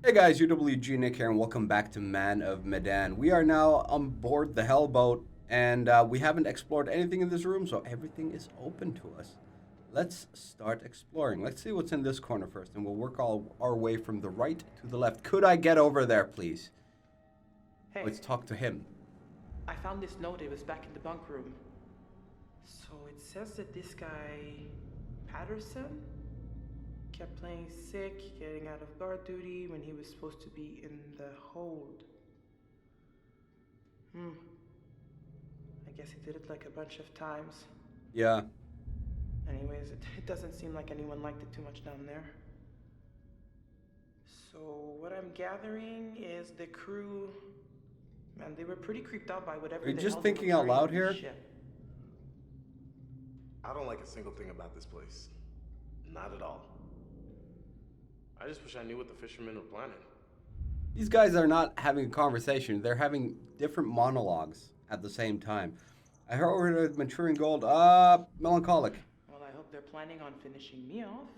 Hey guys, UWG Nick here, and welcome back to Man of Medan. We are now on board the Hellboat, and we haven't explored anything in this room, so everything is open to us. Let's start exploring. Let's see what's in this corner first, and we'll work all our way from the right to the left. Could I get over there, please? Hey, Let's talk to him. I found this note. It was back in the bunk room. So it says that this guy, Patterson, kept playing sick, getting out of guard duty when he was supposed to be in the hold. I guess he did it like a bunch of times. Yeah. Anyways, it doesn't seem like anyone liked it too much down there. So what I'm gathering is the crew, man, they were pretty creeped out by whatever. Are you the just hell they were thinking out carrying loud on here? this ship. I don't like a single thing about this place. Not at all. I just wish I knew what the fishermen were planning. These guys are not having a conversation. They're having different monologues at the same time. I heard maturing gold. Melancholic. Well, I hope they're planning on finishing me off.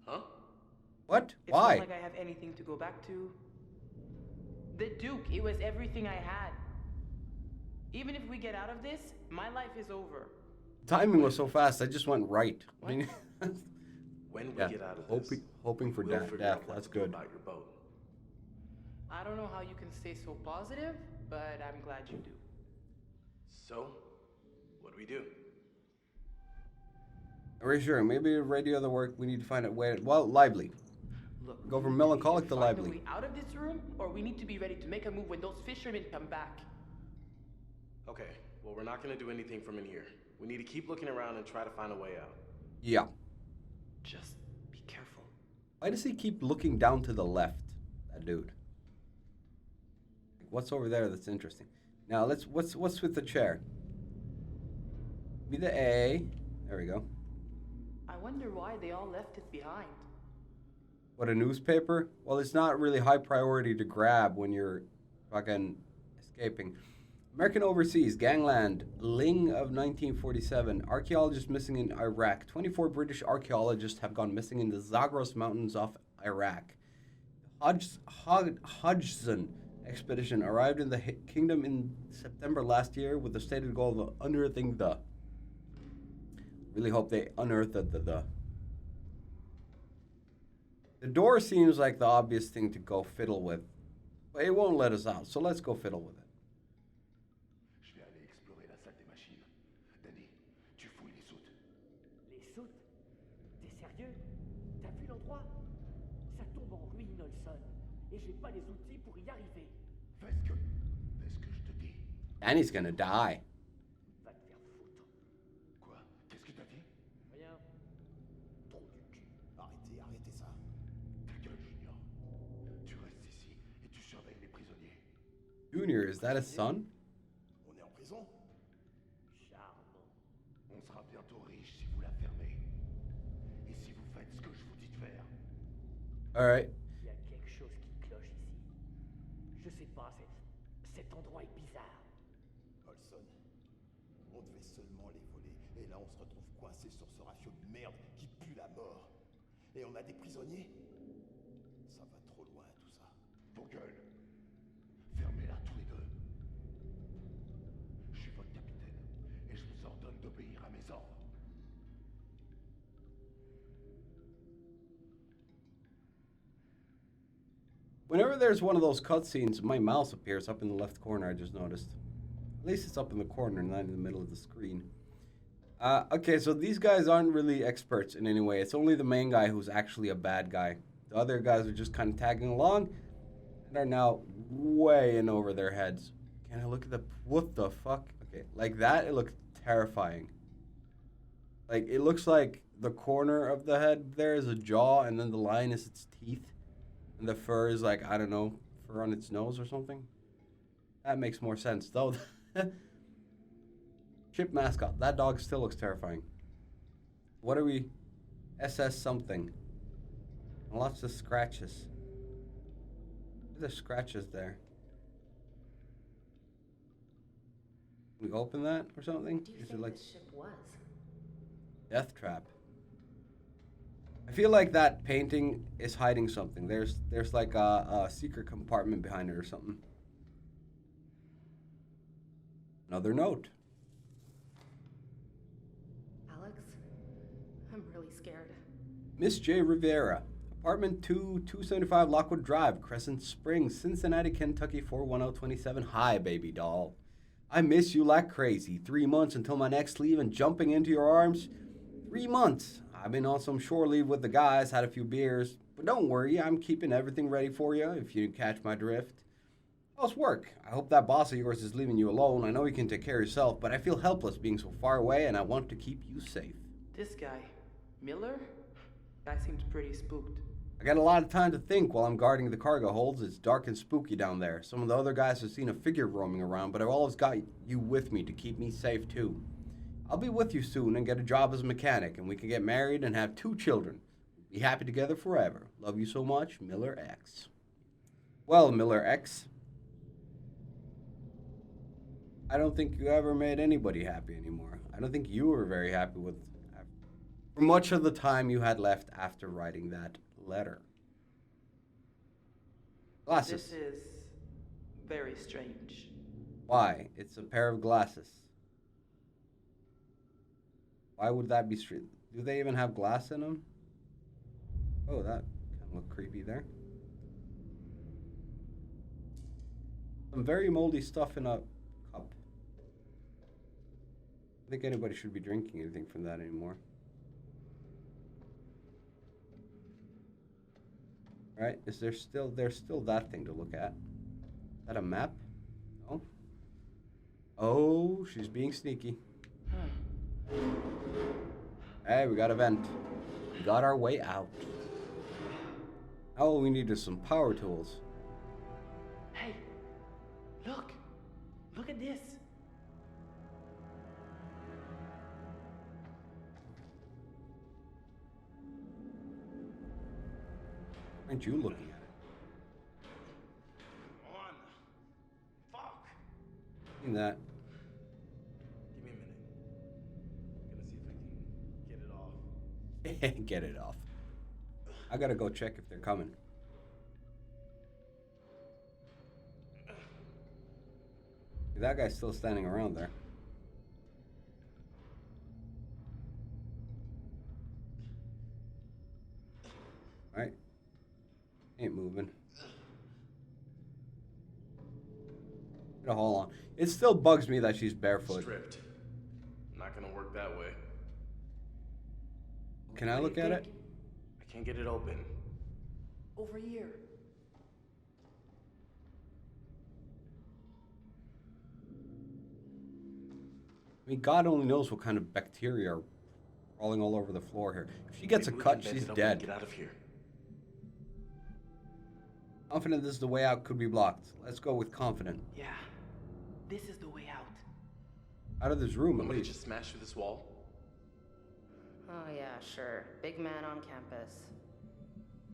Huh? What? It's Why? not like I have anything to go back to. The Duke, it was everything I had. Even if we get out of this, my life is over. Timing was so fast. I just went right. What? I mean, When we yeah, get out of this, hoping for we'll death. figure out what That's to do good. about your boat. I don't know how you can stay so positive, but I'm glad you do. So, what do we do? Are sure? Maybe radio the work. We need to find a way. Well, lively. Look, Go we from need melancholic to either find a lively. way out of this room, or we need to be ready to make a move when those fishermen come back. Okay, well, we're not gonna do anything from in here. We need to keep looking around and try to find a way out. Yeah. Just be careful. Why does he keep looking down to the left? That dude. What's over there that's interesting? Now what's with the chair? Be the A. There we go. I wonder why they all left it behind. What, a newspaper? Well, it's not really high priority to grab when you're fucking escaping. American Overseas, Gangland, Ling of 1947. Archaeologists missing in Iraq. 24 British archaeologists have gone missing in the Zagros Mountains off Iraq. Hodgson expedition arrived in the kingdom in September last year with the stated goal of unearthing the. Really hope they unearth the. The door seems like the obvious thing to go fiddle with, but it won't let us out, so let's go fiddle with it. Je vais aller explorer la salle des machines. Danny, tu fouilles les soutes. Les soutes? T'es sérieux? T'as vu l'endroit? Ça tombe en ruine, Olson. Et j'ai pas les outils pour y arriver. Fais ce que je te dis. Danny's gonna die. Va te faire foutre. Quoi? Qu'est-ce que t'as dit? Rien. Trou du cul. Arrêtez ça. Ta gueule, Junior. Tu restes ici et tu surveilles les prisonniers. Junior, is that his son? On est en prison? Charmant. On sera bientôt riche si vous la fermez. Et si vous faites ce que je vous dis de faire. Alright. Il y a quelque chose qui cloche ici. Je sais pas, cet endroit est bizarre. Olson, on devait seulement les voler. Et là, on se retrouve coincé sur ce rafio de merde qui pue la mort. Et on a des prisonniers. Ça va trop loin, tout ça. Vos gueules. Fermez-la tous les deux. Je suis votre capitaine. Et je vous ordonne d'obéir à mes ordres. Whenever there's one of those cutscenes, my mouse appears up in the left corner, I just noticed. At least it's up in the corner, not in the middle of the screen. Okay, so these guys aren't really experts in any way. It's only the main guy who's actually a bad guy. The other guys are just kind of tagging along and are now way in over their heads. Can I look at the... What the fuck? Okay, like that, it looks terrifying. Like, it looks like the corner of the head there is a jaw, and then the line is its teeth. And the fur is like, I don't know, fur on its nose or something. That makes more sense, though. Ship mascot. That dog still looks terrifying. What are we? SS something. Lots of scratches. There's scratches there. Can we open that or something? What do you Is it think like this ship was? death trap? I feel like that painting is hiding something. There's like a secret compartment behind it or something. Another note. Alex, I'm really scared. Miss J. Rivera, apartment 275 Lockwood Drive, Crescent Springs, Cincinnati, Kentucky 41027. Hi, baby doll. I miss you like crazy. 3 months until my next leave and jumping into your arms. 3 months. I've been on some shore leave with the guys, had a few beers. But don't worry, I'm keeping everything ready for you if you catch my drift. How's work? I hope that boss of yours is leaving you alone. I know you can take care of yourself, but I feel helpless being so far away and I want to keep you safe. This guy, Miller? Guy seems pretty spooked. I got a lot of time to think while I'm guarding the cargo holds. It's dark and spooky down there. Some of the other guys have seen a figure roaming around, but I've always got you with me to keep me safe too. I'll be with you soon and get a job as a mechanic, and we can get married and have 2 children. Be happy together forever. Love you so much, Miller X. Well, Miller X, I don't think you ever made anybody happy anymore. I don't think you were very happy with for much of the time you had left after writing that letter. Glasses. This is very strange. Why? It's a pair of glasses. Why would that be strange? Do they even have glass in them? Oh, that kind of looked creepy there. Some very moldy stuff in a cup. I don't think anybody should be drinking anything from that anymore. Right? There's still that thing to look at. Is that a map? No. Oh, she's being sneaky. Hey, we got a vent. We got our way out. All we need is some power tools. Hey, look. Look at this. Aren't you looking at it? Come on. Fuck. Seen that. Give me a minute. I'm gonna see if I can get it off. Get it off. I gotta go check if they're coming. That guy's still standing around there. Right? Ain't moving. Get a haul on. It still bugs me that she's barefoot. Stripped. Not gonna work that way. Can I look at it? I can't get it open. Over here. I mean, God only knows what kind of bacteria are crawling all over the floor here. If she gets a cut, she's dead. Get out of here. Confident this is the way out could be blocked. Let's go with confident. Yeah, this is the way out. Out of this room, at Somebody least. just smashed through this wall. Oh yeah, sure. Big man on campus.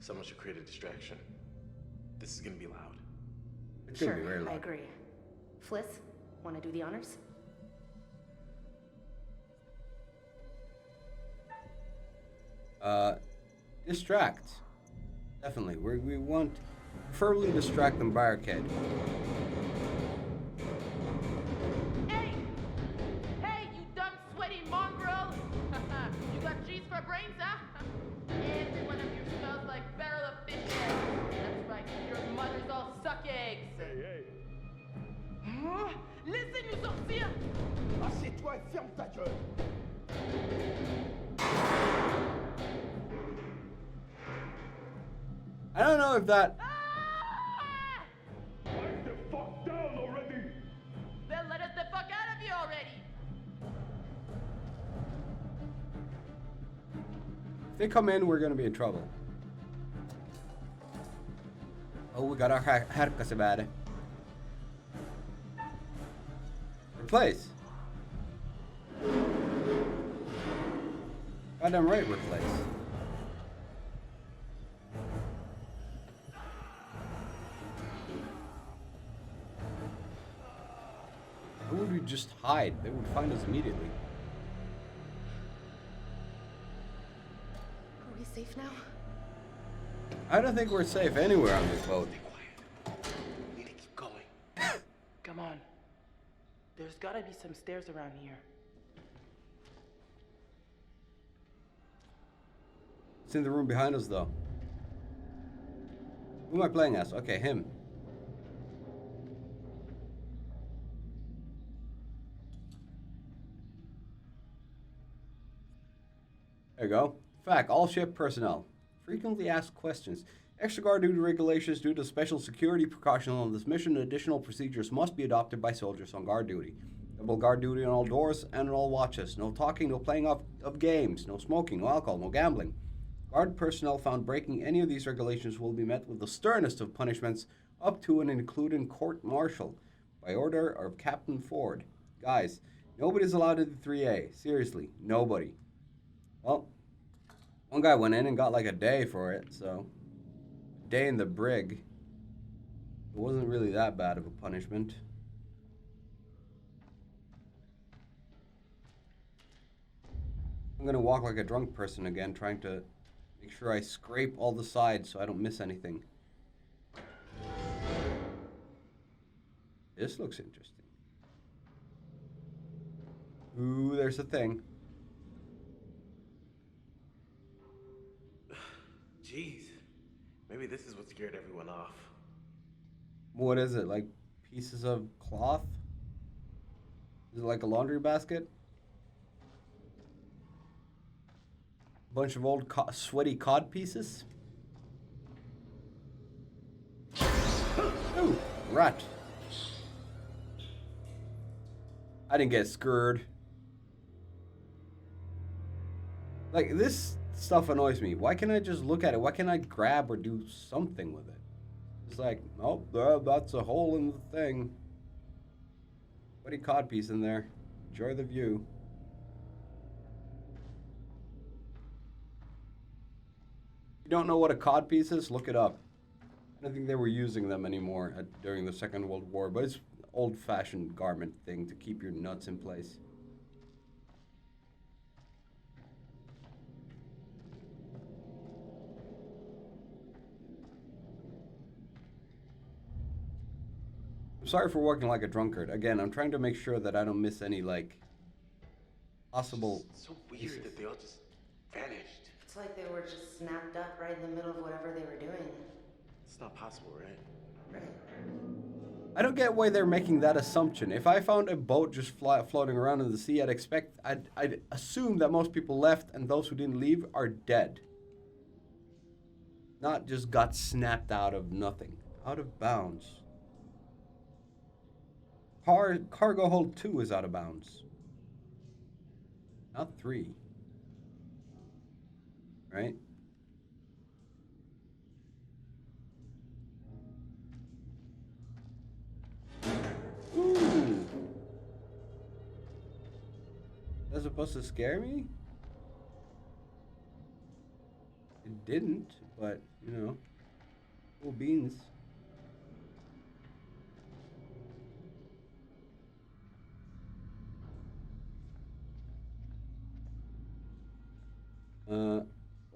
Someone should create a distraction. This is gonna be loud. It's gonna be very Sure, I loud. agree. Fliss, wanna do the honors? Distract. Definitely. We want preferably distract them barricade. Hey! Hey, you dumb, sweaty mongrel! You got cheese for brains, huh? Every one of you smells like barrel of fish eggs. That's right, your mothers all suck eggs. Hey, Huh? Laissez-nous sortir! assieds-toi et ferme ta gueule. I don't know if that. Ah! Pipe the fuck down already. Then let us the fuck out of here already! If they come in, we're gonna be in trouble. Oh, we got our herkas about it. Replace. Goddamn right, replace. Who would we just hide? They would find us immediately. Are we safe now? I don't think we're safe anywhere on this boat. Stay quiet. We need to keep going. Come on. There's gotta be some stairs around here. It's in the room behind us, though. Who am I playing as? Okay, him. There you go. Fact, all ship personnel frequently asked questions. Extra guard duty regulations due to special security precautions on this mission. Additional procedures must be adopted by soldiers on guard duty. Double guard duty on all doors and on all watches. No talking, no playing of games, no smoking, no alcohol, no gambling. Guard personnel found breaking any of these regulations will be met with the sternest of punishments, up to and including court-martial, by order of Captain Ford. Guys, nobody's allowed into 3A. Seriously, nobody. Well, one guy went in and got like a day for it, so... day in the brig. It wasn't really that bad of a punishment. I'm gonna walk like a drunk person again, trying to make sure I scrape all the sides so I don't miss anything. This looks interesting. Ooh, there's a thing. Jeez. Maybe this is what scared everyone off. What is it, like pieces of cloth? Is it like a laundry basket? Bunch of old sweaty cod pieces? Ooh, rat. I didn't get scared. Like, this stuff annoys me. Why can't I just look at it? Why can't I grab or do something with it? It's like, oh, that's a hole in the thing. Sweaty cod piece in there. Enjoy the view. If you don't know what a cod piece is, look it up. I don't think they were using them anymore during the Second World War, but it's an old-fashioned garment thing to keep your nuts in place. I'm sorry for walking like a drunkard. Again, I'm trying to make sure that I don't miss any, like, possible... It's so weird that they all just vanished. It's like they were just snapped up right in the middle of whatever they were doing. It's not possible, right? Right. I don't get why they're making that assumption. If I found a boat just floating around in the sea, I'd assume that most people left and those who didn't leave are dead. Not just got snapped out of nothing. Out of bounds. Cargo hold 2 is out of bounds. Not 3. Right? Ooh. That's supposed to scare me? It didn't, but, you know. Cool beans.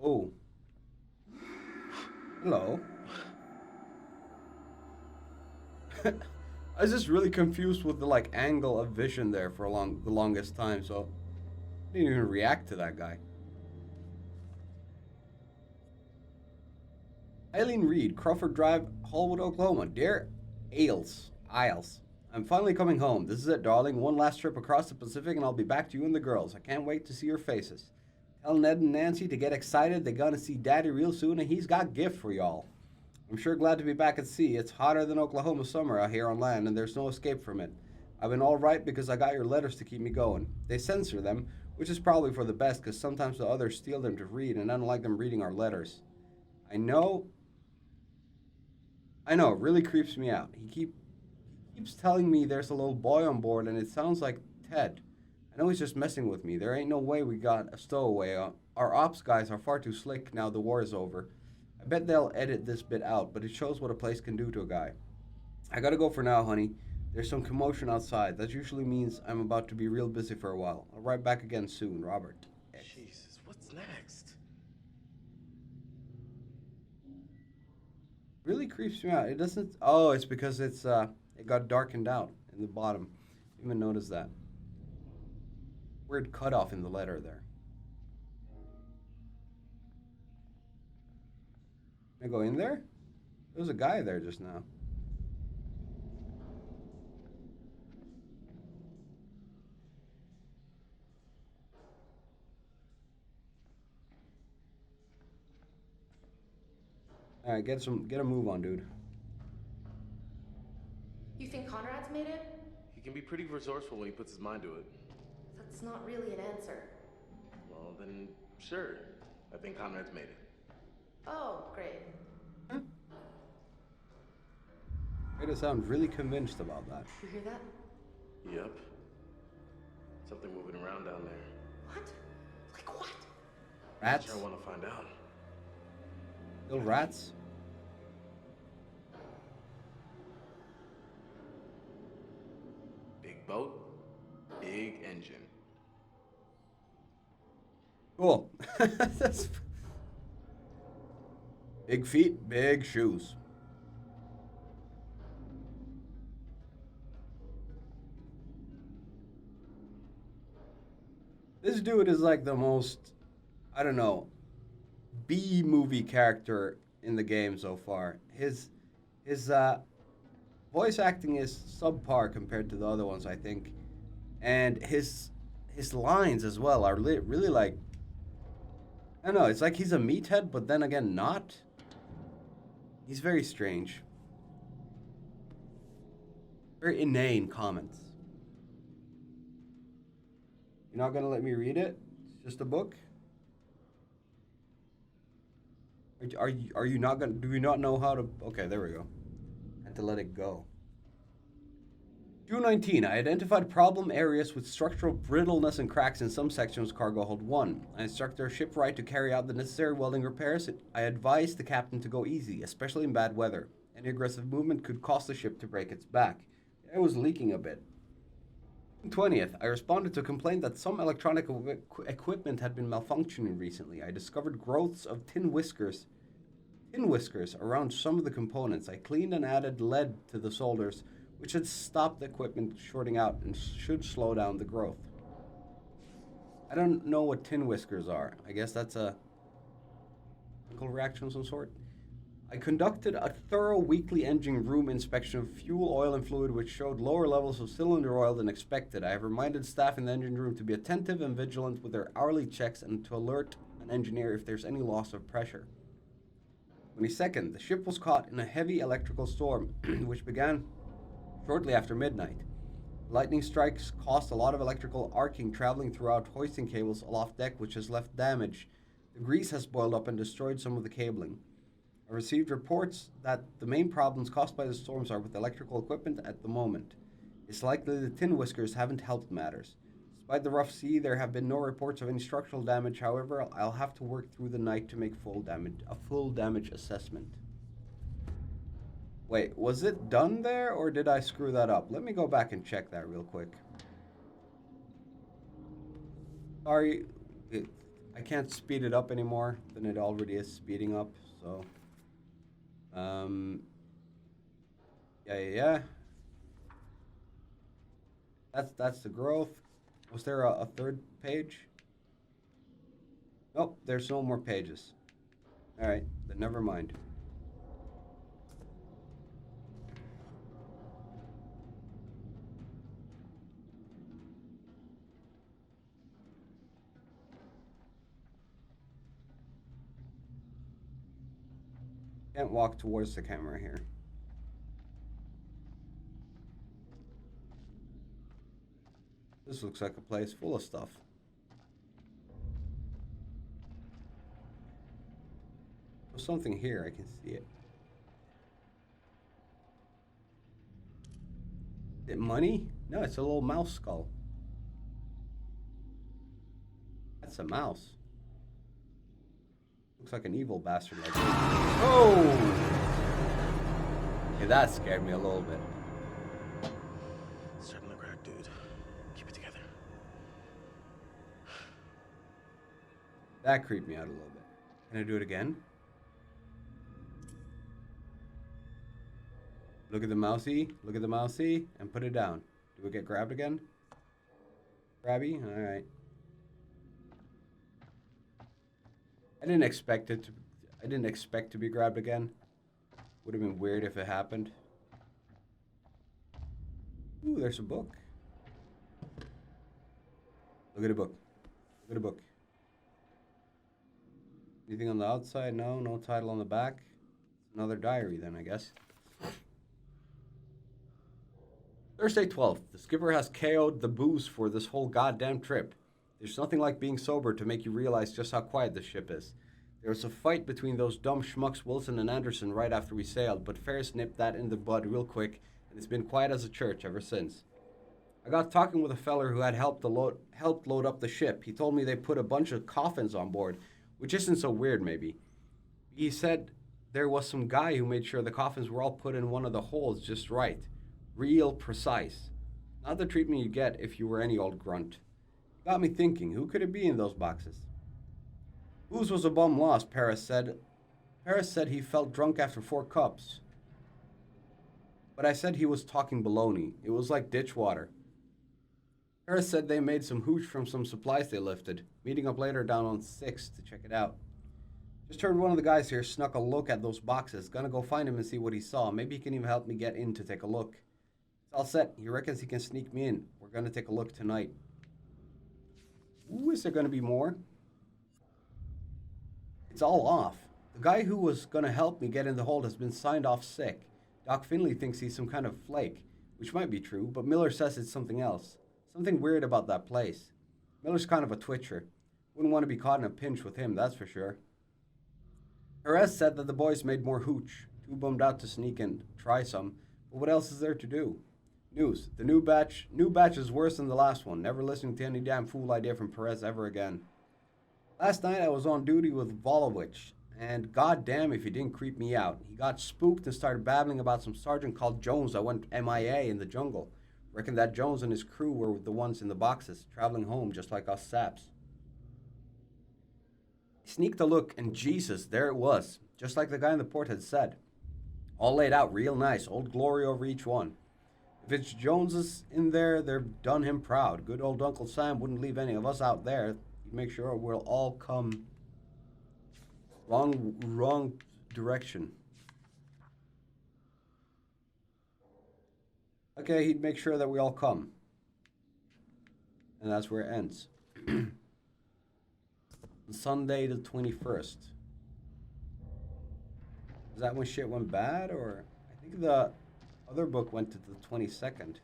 Oh. Hello. I was just really confused with the, like, angle of vision there for the longest time, so I didn't even react to that guy. Eileen Reed, Crawford Drive, Hallwood, Oklahoma. Dear Isles. I'm finally coming home. This is it, darling. One last trip across the Pacific and I'll be back to you and the girls. I can't wait to see your faces. Tell Ned and Nancy to get excited. They're gonna see Daddy real soon and he's got a gift for y'all. I'm sure glad to be back at sea. It's hotter than Oklahoma summer out here on land and there's no escape from it. I've been all right because I got your letters to keep me going. They censor them, which is probably for the best because sometimes the others steal them to read and I don't like them reading our letters. I know, it really creeps me out. He keeps telling me there's a little boy on board and it sounds like Ted. I know he's just messing with me. There ain't no way we got a stowaway. Our ops guys are far too slick now the war is over. I bet they'll edit this bit out, but it shows what a place can do to a guy. I gotta go for now, honey. There's some commotion outside. That usually means I'm about to be real busy for a while. I'll write back again soon, Robert. Jesus, what's next? really creeps me out. It doesn't. Oh, it's because it got darkened out in the bottom. Didn't even notice that. Weird cutoff in the letter there. Can I go in there? There was a guy there just now. All right, get a move on, dude. You think Conrad's made it? He can be pretty resourceful when he puts his mind to it. That's not really an answer. Well, then, sure. I think Conrad's made it. Oh, great. Way to sound really convinced about that. You hear that? Yep. Something moving around down there. What? Like what? Rats? Sure, I want to find out. Still rats? Big boat, big engine. Cool. That's... Big feet, big shoes. This dude is like the most, I don't know, B-movie character in the game so far. His voice acting is subpar compared to the other ones, I think. And his lines as well are really like, I don't know, it's like he's a meathead, but then again not. He's very strange. Very inane comments. You're not gonna let me read it? It's just a book? Are you not gonna, do you not know how to, okay, there we go. Had to let it go. June 19, I identified problem areas with structural brittleness and cracks in some sections of cargo hold 1. I instructed our shipwright to carry out the necessary welding repairs. I advised the captain to go easy, especially in bad weather. Any aggressive movement could cost the ship to break its back. It was leaking a bit. 20th, I responded to a complaint that some electronic equipment had been malfunctioning recently. I discovered growths of tin whiskers around some of the components. I cleaned and added lead to the solders, which had stopped the equipment shorting out and should slow down the growth. I don't know what tin whiskers are. I guess that's a chemical reaction of some sort. I conducted a thorough weekly engine room inspection of fuel, oil, and fluid, which showed lower levels of cylinder oil than expected. I have reminded staff in the engine room to be attentive and vigilant with their hourly checks and to alert an engineer if there's any loss of pressure. 22nd, the ship was caught in a heavy electrical storm, which began shortly after midnight. Lightning strikes caused a lot of electrical arcing traveling throughout hoisting cables aloft deck, which has left damage. The grease has boiled up and destroyed some of the cabling. I received reports that the main problems caused by the storms are with electrical equipment at the moment. It's likely the tin whiskers haven't helped matters. Despite the rough sea, there have been no reports of any structural damage. However, I'll have to work through the night to make a full damage assessment. Wait, was it done there or did I screw that up? Let me go back and check that real quick. Sorry, I can't speed it up anymore than it already is speeding up, so... Yeah. That's the growth. Was there a third page? Nope, there's no more pages. Alright, then never mind. Can't walk towards the camera here. This looks like a place full of stuff. There's something here, I can see it. Is it money? No, it's a little mouse skull. That's a mouse. Looks like an evil bastard like this. Oh! Okay, that scared me a little bit. Starting to crack, dude. Keep it together. That creeped me out a little bit. Can I do it again? Look at the mousey. Look at the mousey. And put it down. Do we get grabbed again? Grabby? Alright. I didn't expect to be grabbed again. Would have been weird if it happened. Ooh, there's a book. Look at a book. Look at a book. Anything on the outside? No. No title on the back. It's another diary then, I guess. Thursday 12th. The skipper has KO'd the booze for this whole goddamn trip. There's nothing like being sober to make you realize just how quiet this ship is. There was a fight between those dumb schmucks Wilson and Anderson right after we sailed, but Ferris nipped that in the bud real quick, and it's been quiet as a church ever since. I got talking with a feller who had helped load up the ship. He told me they put a bunch of coffins on board, which isn't so weird maybe. He said there was some guy who made sure the coffins were all put in one of the holes just right. Real precise. Not the treatment you'd get if you were any old grunt. Got me thinking, who could it be in those boxes? Booze was a bum loss, Paris said. Paris said he felt drunk after 4 cups. But I said he was talking baloney. It was like ditch water. Paris said they made some hooch from some supplies they lifted. Meeting up later down on 6th to check it out. Just heard one of the guys here snuck a look at those boxes. Gonna go find him and see what he saw. Maybe he can even help me get in to take a look. It's all set. He reckons he can sneak me in. We're gonna take a look tonight. Ooh, is there gonna be more? It's all off. The guy who was gonna help me get in the hold has been signed off sick. Doc Finley thinks he's some kind of flake, which might be true, but Miller says it's something else. Something weird about that place. Miller's kind of a twitcher. Wouldn't want to be caught in a pinch with him, that's for sure. Perez said that the boys made more hooch. Too bummed out to sneak and try some, but what else is there to do? News. The new batch is worse than the last one. Never listening to any damn fool idea from Perez ever again. Last night I was on duty with Volovich, and goddamn if he didn't creep me out. He got spooked and started babbling about some sergeant called Jones that went MIA in the jungle. Reckon that Jones and his crew were the ones in the boxes, traveling home just like us saps. He sneaked a look, and Jesus, there it was, just like the guy in the port had said. All laid out real nice, Old Glory over each one. If it's Joneses in there, they've done him proud. Good old Uncle Sam wouldn't leave any of us out there. He'd make sure we'll all come wrong direction. Okay, he'd make sure that we all come. And that's where it ends. Sunday the 21st. Is that when shit went bad? Or I think the other book went to the 22nd.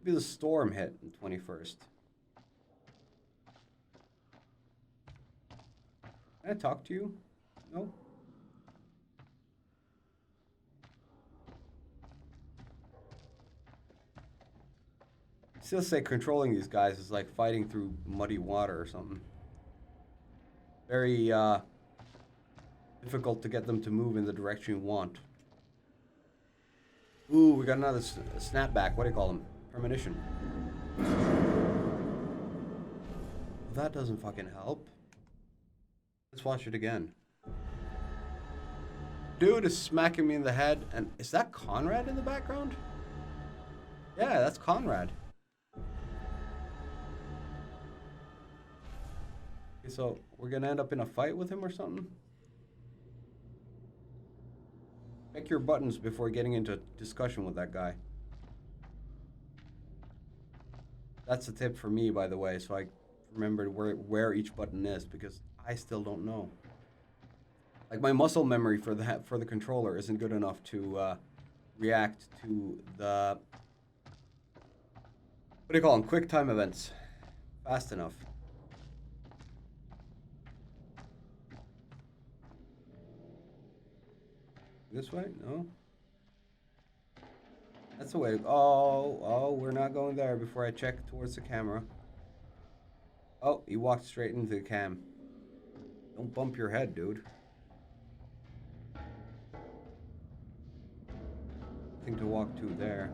Maybe the storm hit on 21st. Can I talk to you? No? Still say controlling these guys is like fighting through muddy water or something. Very difficult to get them to move in the direction you want. Ooh, we got another snapback. What do you call them? Premonition. That doesn't fucking help. Let's watch it again. Dude is smacking me in the head, and is that Conrad in the background? Yeah, that's Conrad. Okay, so we're gonna end up in a fight with him or something? Check your buttons before getting into discussion with that guy. That's a tip for me, by the way, so I remembered where each button is, because I still don't know. Like, my muscle memory for the controller isn't good enough to react to the, what do you call them, quick time events fast enough. This way? No? That's the way. Oh, we're not going there before I check towards the camera. Oh, he walked straight into the cam. Don't bump your head, dude. Nothing to walk to there.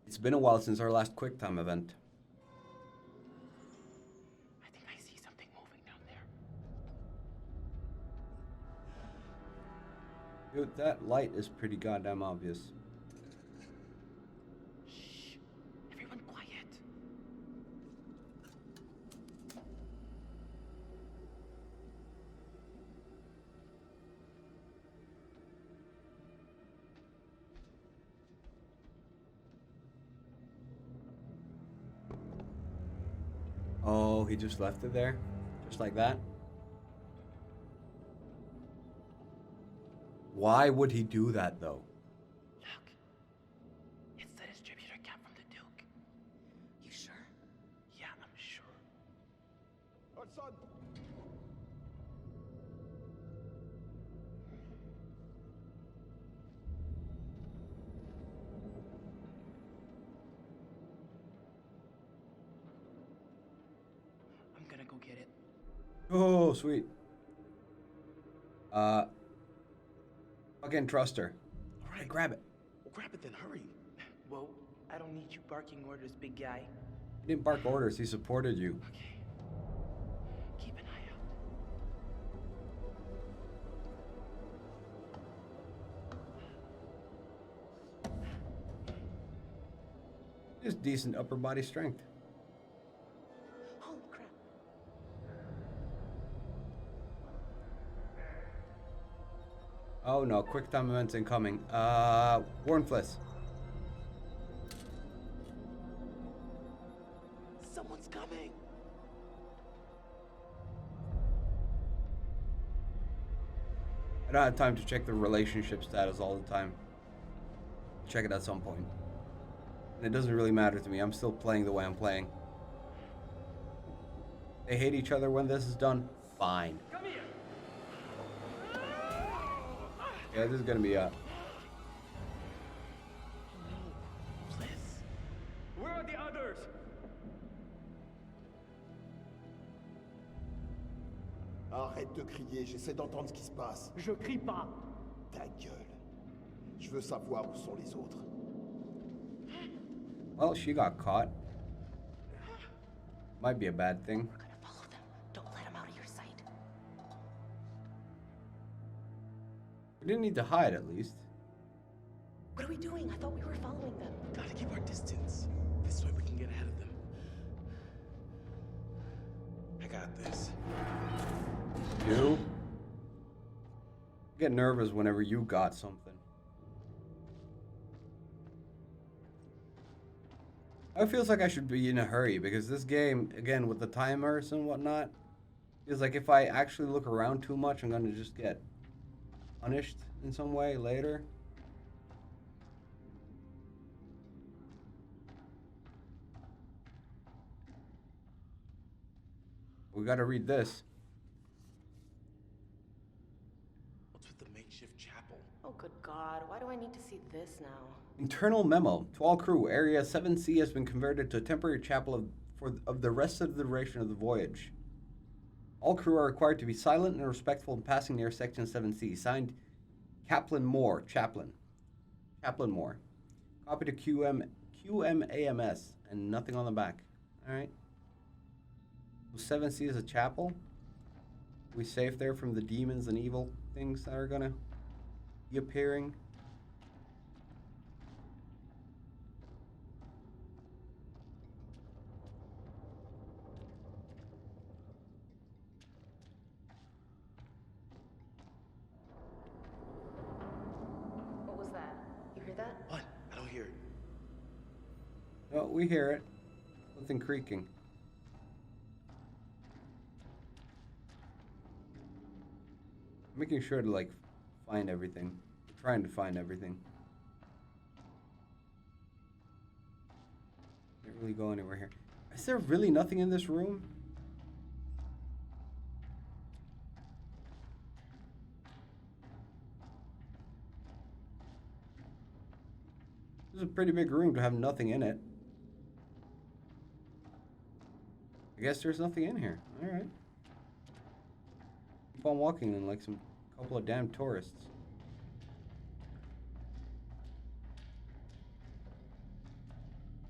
It's been a while since our last QuickTime event. I think I Dude, that light is pretty goddamn obvious. Shh. Everyone quiet. Oh, he just left it there? Just like that? Why would he do that, though? Look. It's the distributor cap from the Duke. You sure? Yeah, I'm sure. Hudson! I'm gonna go get it. Oh, sweet. Fucking trust her. All right, Grab it. Well, grab it then. Hurry. Well, I don't need you barking orders, big guy. He didn't bark orders, he supported you. Okay. Keep an eye out. Just decent upper body strength. Holy crap. Oh no, quick time events incoming. Warn Fliss. Someone's coming. I don't have time to check the relationship status all the time. Check it at some point. And it doesn't really matter to me. I'm still playing the way I'm playing. They hate each other when this is done. Fine. Come here. Yeah, this is gonna be Where are the others? Arrête de crier, j'essaie d'entendre ce qui se passe. Je crie pas. Ta gueule. Je veux savoir où sont les autres. Well, she got caught. Might be a bad thing. We're gonna follow them. Don't let them out of your sight. We didn't need to hide at least. What are we doing? I thought we were following them. Gotta keep our distance. This way we can get ahead of them. I got this. You? Get nervous whenever you got something. It feels like I should be in a hurry because this game, again, with the timers and whatnot, feels like if I actually look around too much, I'm gonna just get punished in some way later. We gotta read this. What's with the makeshift chapel? Oh, good God. Why do I need to see this now? Internal memo to all crew: Area 7C has been converted to a temporary chapel of the rest of the duration of the voyage. All crew are required to be silent and respectful in passing near Section 7C. Signed, Chaplain Moore. Chaplain Moore. Copy to QMAMS and nothing on the back. All right. 7C is a chapel. We safe there from the demons and evil things that are gonna be appearing. What was that? You hear that? What? I don't hear it. Oh, we hear it. Something creaking. Making sure to like find everything. Trying to find everything. Can't really go anywhere here. Is there really nothing in this room? This is a pretty big room to have nothing in it. I guess there's nothing in here. Alright. Keep on walking in like some couple of damn tourists.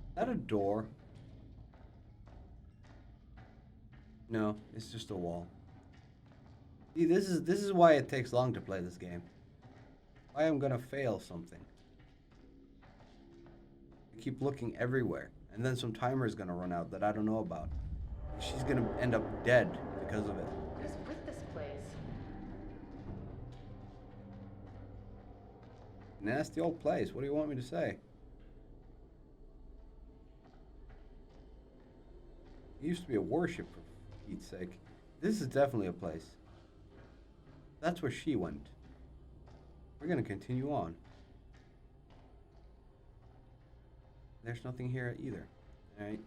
Is that a door? No, it's just a wall. See, this is why it takes long to play this game. Why I'm gonna fail something. I keep looking everywhere, and then some timer is gonna run out that I don't know about. She's gonna end up dead because of it. What is with this place? Nasty old place. What do you want me to say? It used to be a warship, for Pete's sake. This is definitely a place. That's where she went. We're gonna continue on. There's nothing here either. Alright.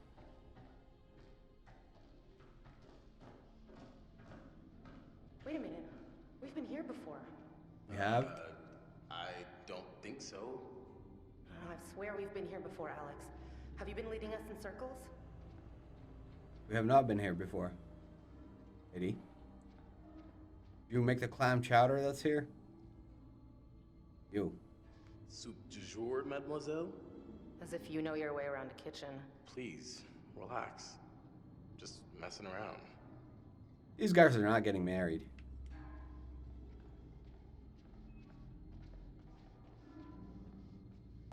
Wait a minute. We've been here before. We have? I don't think so. Oh, I swear we've been here before, Alex. Have you been leading us in circles? We have not been here before. Eddie? You make the clam chowder that's here? You. Soup du jour, mademoiselle? As if you know your way around a kitchen. Please, relax. Just messing around. These guys are not getting married.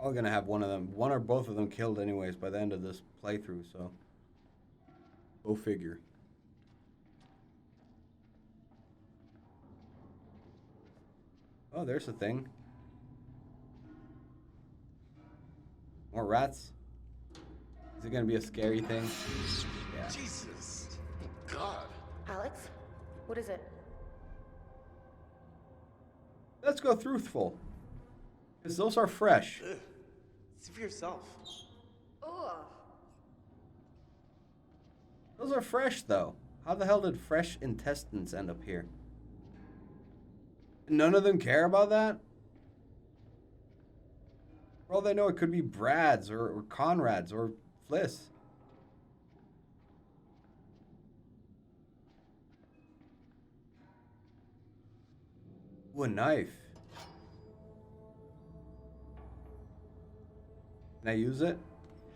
I'm gonna have one or both of them killed anyways by the end of this playthrough, so. Go figure. Oh, there's a thing. More rats. Is it gonna be a scary thing? Yeah. Jesus! God! Alex? What is it? Let's go truthful. Because those are fresh. Ugh. See for yourself. Ugh. Those are fresh, though. How the hell did fresh intestines end up here? None of them care about that? For all they know, it could be Brad's or Conrad's or Fliss. Ooh, a knife. Can I use it?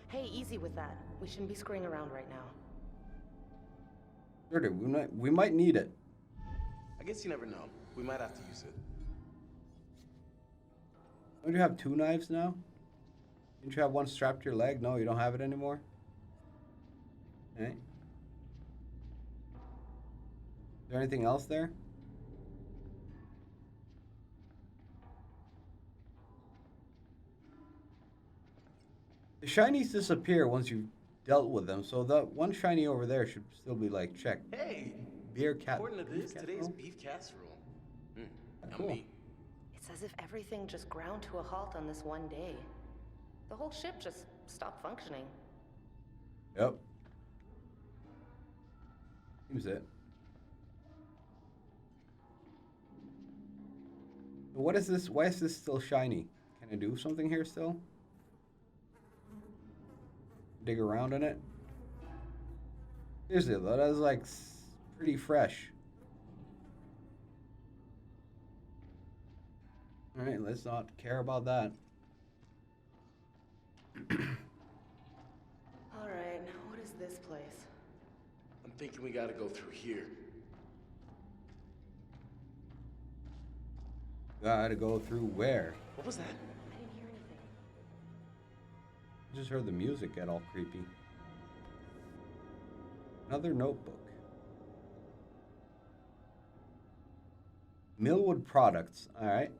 Hey, easy with that. We shouldn't be screwing around right now. Sure, we might need it. I guess you never know. We might have to use it. Don't you have two knives now? Didn't you have one strapped to your leg? No, you don't have it anymore? Okay. Is there anything else there? The shinies disappear once you've dealt with them, so that one shiny over there should still be like checked. Hey! Beer cat. According to this, beef today's casserole? beef casserole. Cool. Yummy. It's as if everything just ground to a halt on this one day. The whole ship just stopped functioning. Yep. Seems it. What is this? Why is this still shiny? Can I do something here still? Dig around in it? Seriously though, that is like pretty fresh. Alright, let's not care about that. Alright, what is this place? I'm thinking we gotta go through here. Gotta go through where? What was that? I didn't hear anything. I just heard the music get all creepy. Another notebook. Millwood Products. Alright.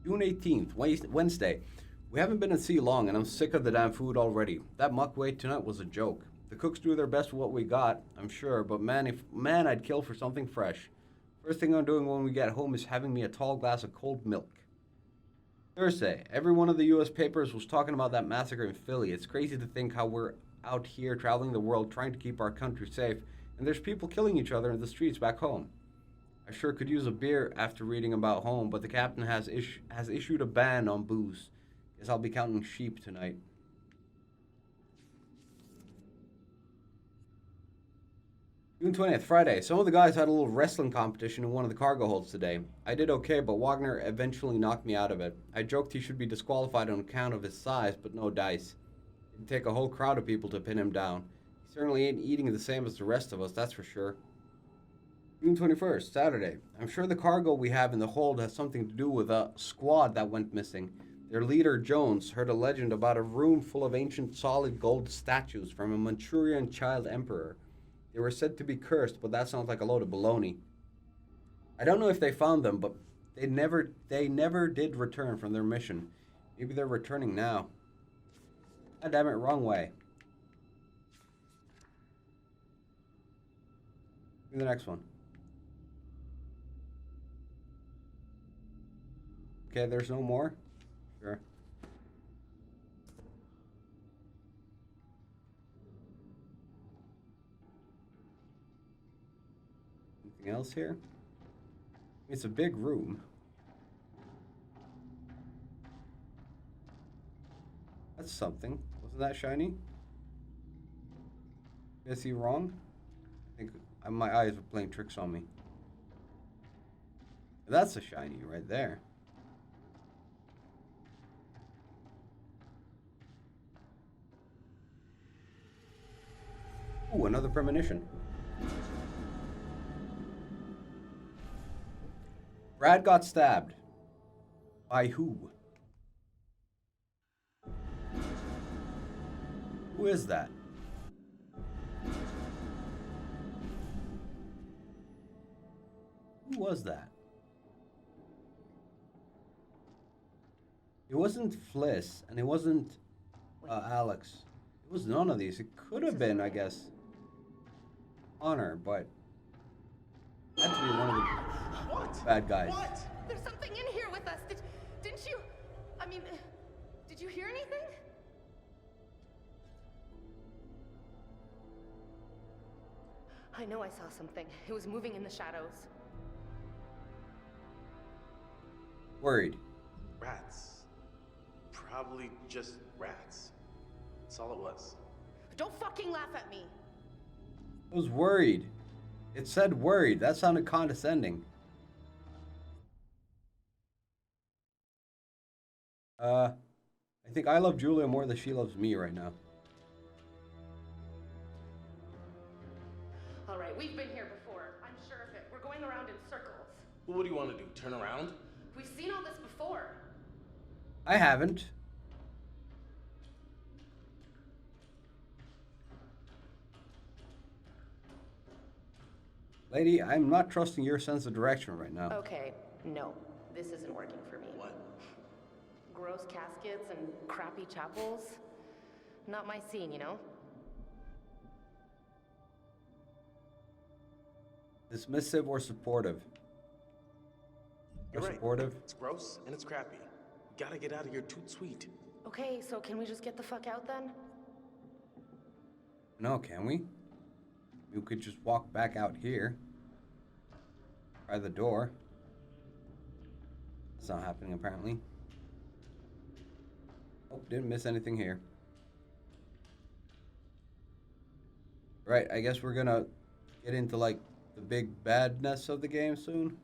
June 18th, Wednesday. We haven't been at sea long, and I'm sick of the damn food already. That muck wait tonight was a joke. The cooks do their best with what we got, I'm sure, but man, I'd kill for something fresh. First thing I'm doing when we get home is having me a tall glass of cold milk. Thursday, every one of the U.S. papers was talking about that massacre in Philly. It's crazy to think how we're out here traveling the world trying to keep our country safe, and there's people killing each other in the streets back home. I sure could use a beer after reading about home, but the captain has issued a ban on booze. Guess I'll be counting sheep tonight. June 20th, Friday. Some of the guys had a little wrestling competition in one of the cargo holds today. I did okay, but Wagner eventually knocked me out of it. I joked he should be disqualified on account of his size, but no dice. It'd take a whole crowd of people to pin him down. He certainly ain't eating the same as the rest of us, that's for sure. June 21st, Saturday. I'm sure the cargo we have in the hold has something to do with a squad that went missing. Their leader, Jones, heard a legend about a room full of ancient solid gold statues from a Manchurian child emperor. They were said to be cursed, but that sounds like a load of baloney. I don't know if they found them, but they never did return from their mission. Maybe they're returning now. God damn it, wrong way. Give me the next one. Okay, there's no more? Sure. Anything else here? It's a big room. That's something. Wasn't that shiny? Did I see wrong? I think my eyes were playing tricks on me. That's a shiny right there. Ooh, another premonition. Brad got stabbed. By who? Who is that? Who was that? It wasn't Fliss, and it wasn't Alex. It was none of these. It could have been, I guess, Connor, but it had to be one of the bad guys. What? There's something in here with us. Didn't you? I mean, did you hear anything? I know I saw something. It was moving in the shadows. Worried. Rats. Probably just rats. That's all it was. Don't fucking laugh at me. I was worried. It said worried. That sounded condescending. I think I love Julia more than she loves me right now. All right, we've been here before. I'm sure of it. We're going around in circles. Well, what do you want to do? Turn around? We've seen all this before. I haven't. Lady, I'm not trusting your sense of direction right now. Okay, no. This isn't working for me. What? Gross caskets and crappy chapels. Not my scene, you know? Dismissive or supportive? You're right. Supportive? It's gross and it's crappy. You gotta get out of here toot sweet. Okay, so can we just get the fuck out then? No, can we? You could just walk back out here. By the door. That's not happening apparently. Oh, didn't miss anything here. Right, I guess we're gonna get into like the big badness of the game soon.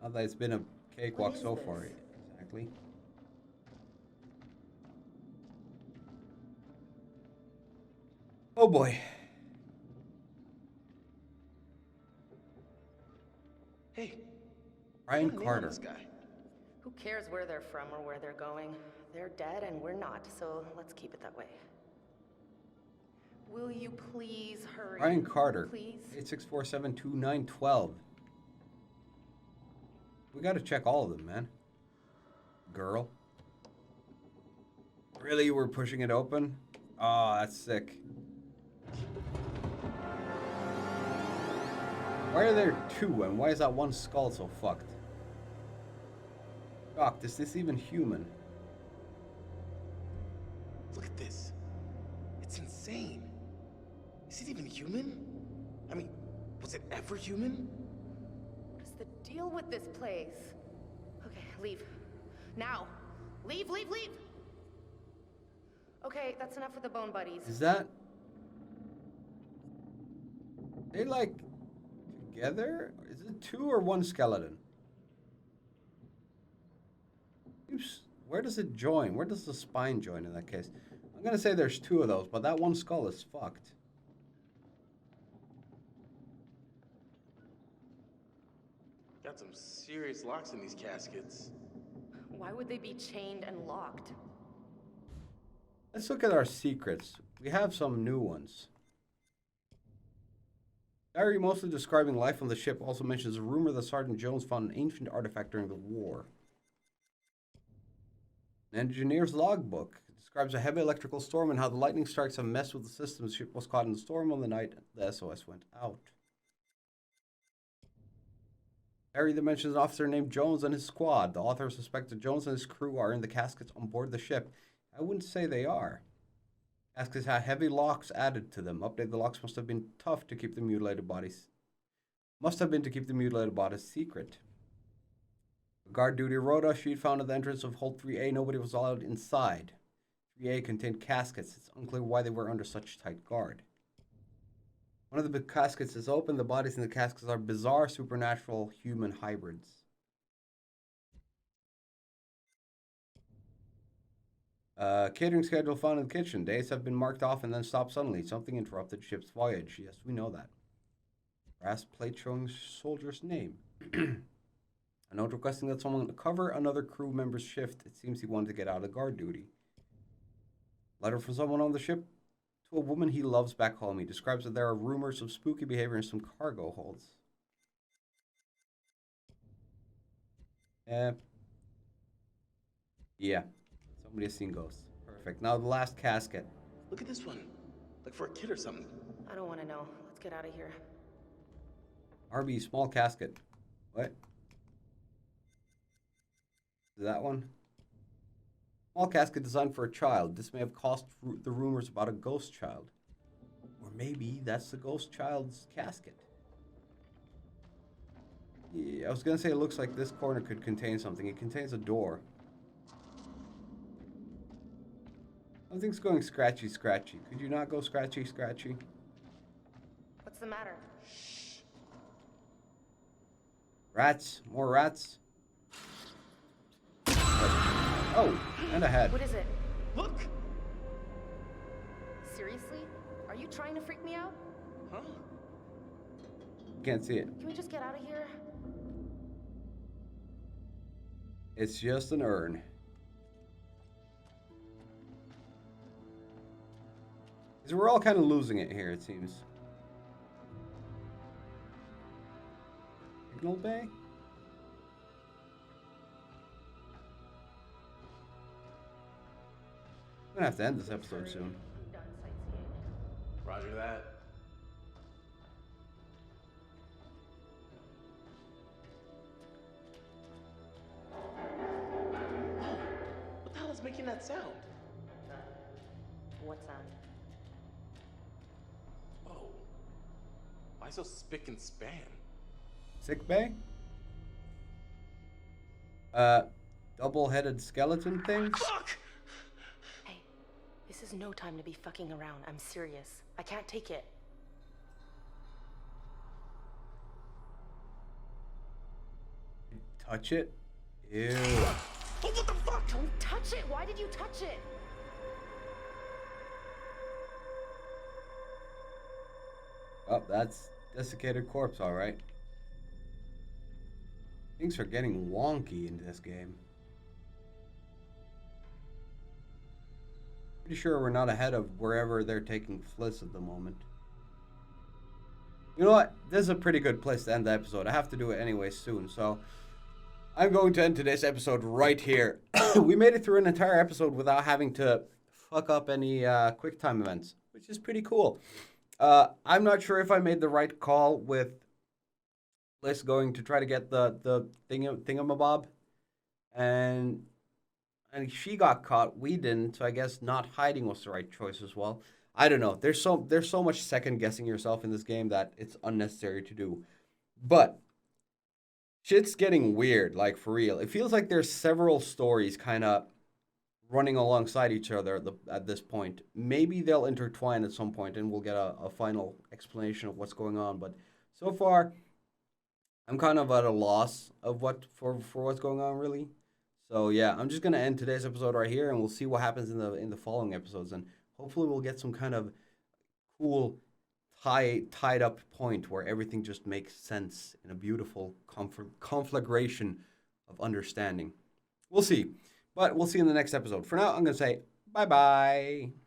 Not that it's been a cakewalk so far. Exactly. Oh boy. Hey. Ryan put a name on Carter. This guy. Who cares where they're from or where they're going? They're dead and we're not, so let's keep it that way. Will you please hurry? Ryan Carter. Please? 86472912. We gotta check all of them, man. Girl. Really? We're pushing it open? Oh, that's sick. Why are there two, and why is that one skull so fucked? Doc, is this even human? Look at this. It's insane. Is it even human? I mean, was it ever human? What is the deal with this place? Okay, leave. Now. Leave, leave, leave! Okay, that's enough with the bone buddies. Is that... They like... together? Is it two or one skeleton? Where does it join? Where does the spine join in that case? I'm gonna say there's two of those, but that one skull is fucked. Got some serious locks in these caskets. Why would they be chained and locked? Let's look at our secrets. We have some new ones. Diary mostly describing life on the ship also mentions a rumor that Sergeant Jones found an ancient artifact during the war. An engineer's logbook describes a heavy electrical storm and how the lightning strikes have messed with the system. The ship was caught in the storm on the night the SOS went out. Diary that mentions an officer named Jones and his squad. The author suspects that Jones and his crew are in the caskets on board the ship. I wouldn't say they are. Caskets had heavy locks added to them. Update the locks must have been tough to keep the mutilated bodies. Must have been to keep the mutilated bodies secret. Guard duty rota sheet found at the entrance of hold 3A. Nobody was allowed inside. 3A contained caskets. It's unclear why they were under such tight guard. One of the caskets is open. The bodies in the caskets are bizarre supernatural human hybrids. Catering schedule found in the kitchen. Days have been marked off and then stopped suddenly. Something interrupted the ship's voyage. Yes, we know that. Brass plate showing soldier's name. A note requesting that someone cover another crew member's shift. It seems he wanted to get out of guard duty. Letter from someone on the ship to a woman he loves back home. He describes that there are rumors of spooky behavior in some cargo holds. Yeah. Somebody has seen ghosts. Perfect. Now the last casket. Look at this one. Like for a kid or something. I don't want to know. Let's get out of here. RB, small casket. What? Is that one? Small casket designed for a child. This may have caused the rumors about a ghost child. Or maybe that's the ghost child's casket. Yeah, I was going to say it looks like this corner could contain something. It contains a door. Something's going scratchy, scratchy. Could you not go scratchy, scratchy? What's the matter? Shh. Rats. More rats. Oh, and a head. What is it? Look! Seriously? Are you trying to freak me out? Huh? Can't see it. Can we just get out of here? It's just an urn. Because we're all kind of losing it here, it seems. Signal bay? I'm gonna have to end this episode soon. Done sightseeing. Roger that. What the hell is making that sound? What sound? Whoa. Why so spick and span? Sick bay? Double-headed skeleton thing? Fuck! Hey, this is no time to be fucking around. I'm serious. I can't take it. Touch it? Ew. Oh, what the fuck? Don't touch it! Why did you touch it? Oh, that's desiccated corpse, alright. Things are getting wonky in this game. Pretty sure we're not ahead of wherever they're taking Fliss at the moment. You know what? This is a pretty good place to end the episode. I have to do it anyway soon, so I'm going to end today's episode right here. We made it through an entire episode without having to fuck up any quick time events, which is pretty cool. I'm not sure if I made the right call with Fliss going to try to get the thingamabob, and she got caught. We didn't, so I guess not hiding was the right choice as well. I don't know. There's so much second guessing yourself in this game that it's unnecessary to do. But shit's getting weird, like for real. It feels like there's several stories kind of running alongside each other at this point. Maybe they'll intertwine at some point and we'll get a final explanation of what's going on. But so far, I'm kind of at a loss of for what's going on, really. So yeah, I'm just gonna end today's episode right here, and we'll see what happens in the following episodes, and hopefully we'll get some kind of cool high tied up point where everything just makes sense in a beautiful conflagration of understanding. We'll see. But we'll see in the next episode. For now, I'm going to say bye-bye.